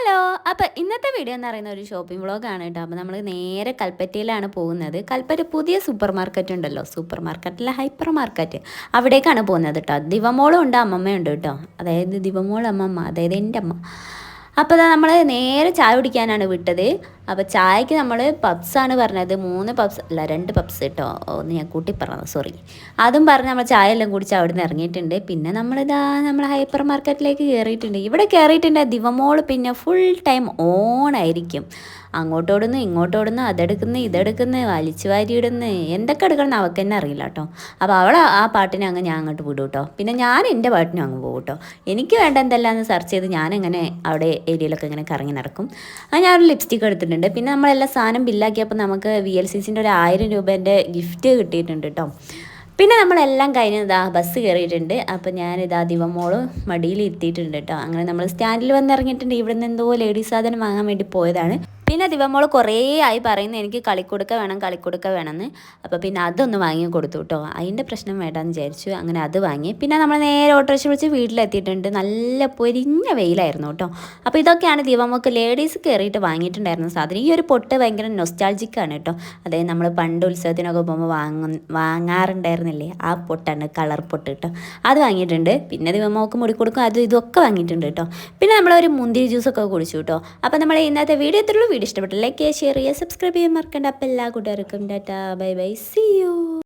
Hello. അപ്പോൾ ഇന്നത്തെ video എന്ന് പറയുന്ന ഒരു ഷോപ്പിംഗ് വ്ളോഗാണ് കേട്ടോ. അപ്പോൾ നമ്മൾ നേരെ കൽപ്പറ്റയിലാണ് പോകുന്നത്. കൽപ്പറ്റ പുതിയ സൂപ്പർ മാർക്കറ്റ് ഉണ്ടല്ലോ, സൂപ്പർ മാർക്കറ്റിലെ ഹൈപ്പർ മാർക്കറ്റ്, അവിടേക്കാണ് പോകുന്നത് കേട്ടോ. ദിവമോളും ഉണ്ട്, അമ്മമ്മയുണ്ട് കേട്ടോ. അതായത് ദിവമോൾ അമ്മമ്മ, അതായത് എൻ്റെ അമ്മ. അപ്പോൾ നമ്മൾ നേരെ ചായ കുടിക്കാനാണ് വിട്ടത്. അപ്പോൾ ചായക്ക് നമ്മൾ പപ്സാണ് പറഞ്ഞത്. 3 പപ്സ് അല്ല 2 പപ്സ് കേട്ടോ, ഒന്ന് ഞാൻ കൂട്ടി പറഞ്ഞത്, സോറി. അതും പറഞ്ഞ് നമ്മൾ ചായ എല്ലാം കുടിച്ച് അവിടെ നിന്ന് ഇറങ്ങിയിട്ടുണ്ട്. പിന്നെ നമ്മൾ ഹൈപ്പർ മാർക്കറ്റിലേക്ക് കയറിയിട്ടുണ്ട്. ഇവിടെ കയറിയിട്ടുണ്ട് ദിവമോൾ പിന്നെ ഫുൾ ടൈം ഓണായിരിക്കും. അങ്ങോട്ടോടുന്നു ഇങ്ങോട്ടോടുന്നു, അതെടുക്കുന്നു ഇതെടുക്കുന്നു, വലിച്ചു വാരിയിടുന്നു, എന്തൊക്കെ എടുക്കണം അവൾക്ക് തന്നെ അറിയില്ല കേട്ടോ. അപ്പോൾ അവൾ ആ പാട്ടിനെ അങ്ങ് ഞാൻ അങ്ങോട്ട് വിടും കേട്ടോ. പിന്നെ ഞാൻ എൻ്റെ പാട്ടിനും അങ്ങ് പോകും കേട്ടോ. എനിക്ക് വേണ്ട എന്തെല്ലാമെന്ന് സെർച്ച് ചെയ്ത് ഞാനിങ്ങനെ അവിടെ ഏരിയയിലൊക്കെ ഇങ്ങനെ കറങ്ങി നടക്കും. അത് ഞാനൊരു ലിപ്സ്റ്റിക്ക് എടുത്തിട്ടുണ്ട്. പിന്നെ നമ്മളെല്ലാം സാധനം ബില്ലാക്കിയപ്പോൾ നമുക്ക് VLCCൻ്റെ ഒരു 1000 രൂപേൻ്റെ ഗിഫ്റ്റ് കിട്ടിയിട്ടുണ്ട് കേട്ടോ. പിന്നെ നമ്മളെല്ലാം കഴിഞ്ഞ് ബസ് കയറിയിട്ടുണ്ട്. അപ്പോൾ ഞാനിതാ ദിവമോള് മടിയിൽ എത്തിയിട്ടുണ്ട് കേട്ടോ. അങ്ങനെ നമ്മൾ സ്റ്റാൻഡിൽ വന്നിറങ്ങിയിട്ടുണ്ട്. ഇവിടെ നിന്ന് എന്തോ ലേഡീസ് സാധനം വാങ്ങാൻ വേണ്ടി പോയതാണ്. പിന്നെ ദിവമോൾ കുറേ ആയി പറയുന്നത് എനിക്ക് കളിക്കുടുക്ക വേണമെന്ന്. അപ്പോൾ പിന്നെ അതൊന്ന് വാങ്ങി കൊടുത്തു കേട്ടോ. അതിൻ്റെ പ്രശ്നം വേണ്ടാന്ന് വിചാരിച്ചു. അങ്ങനെ അത് വാങ്ങി. പിന്നെ നമ്മൾ നേരെ ഓട്ടോറിക്ഷ വിളിച്ച് വീട്ടിലെത്തിയിട്ടുണ്ട്. നല്ല പൊരിഞ്ഞ വെയിലായിരുന്നു കേട്ടോ. അപ്പോൾ ഇതൊക്കെയാണ് ദിവമോൾക്ക് ലേഡീസ് കയറിയിട്ട് വാങ്ങിയിട്ടുണ്ടായിരുന്ന സാധനം. ഈ ഒരു പൊട്ട് ഭയങ്കര നൊസ്റ്റാൾജിക്കാണ് കേട്ടോ. അതായത് നമ്മൾ പണ്ട് ഉത്സവത്തിനൊക്കെ പോകുമ്പോൾ വാങ്ങാറുണ്ടായിരുന്നില്ലേ, ആ പൊട്ടാണ്, കളർ പൊട്ട് കേട്ടോ. അത് വാങ്ങിയിട്ടുണ്ട്. പിന്നെ ദിവമോൾക്ക് മുടി കൊടുക്കും, അതും ഇതൊക്കെ വാങ്ങിയിട്ടുണ്ട് കേട്ടോ. പിന്നെ നമ്മളൊരു മുന്തിരി ജ്യൂസൊക്കെ കുടിച്ചു കേട്ടോ. അപ്പോൾ നമ്മൾ ഇന്നത്തെ വീഡിയോ വീഡിയോ ഇഷ്ടപ്പെട്ട ലൈക്ക് ചെയ്യുക, ഷെയർ ചെയ്യുക, സബ്സ്ക്രൈബ് ചെയ്യാൻ മറക്കണ്ട. അപ്പോൾ എല്ലാ കൂട്ടുകാർക്കും ta ta, bye bye, see U.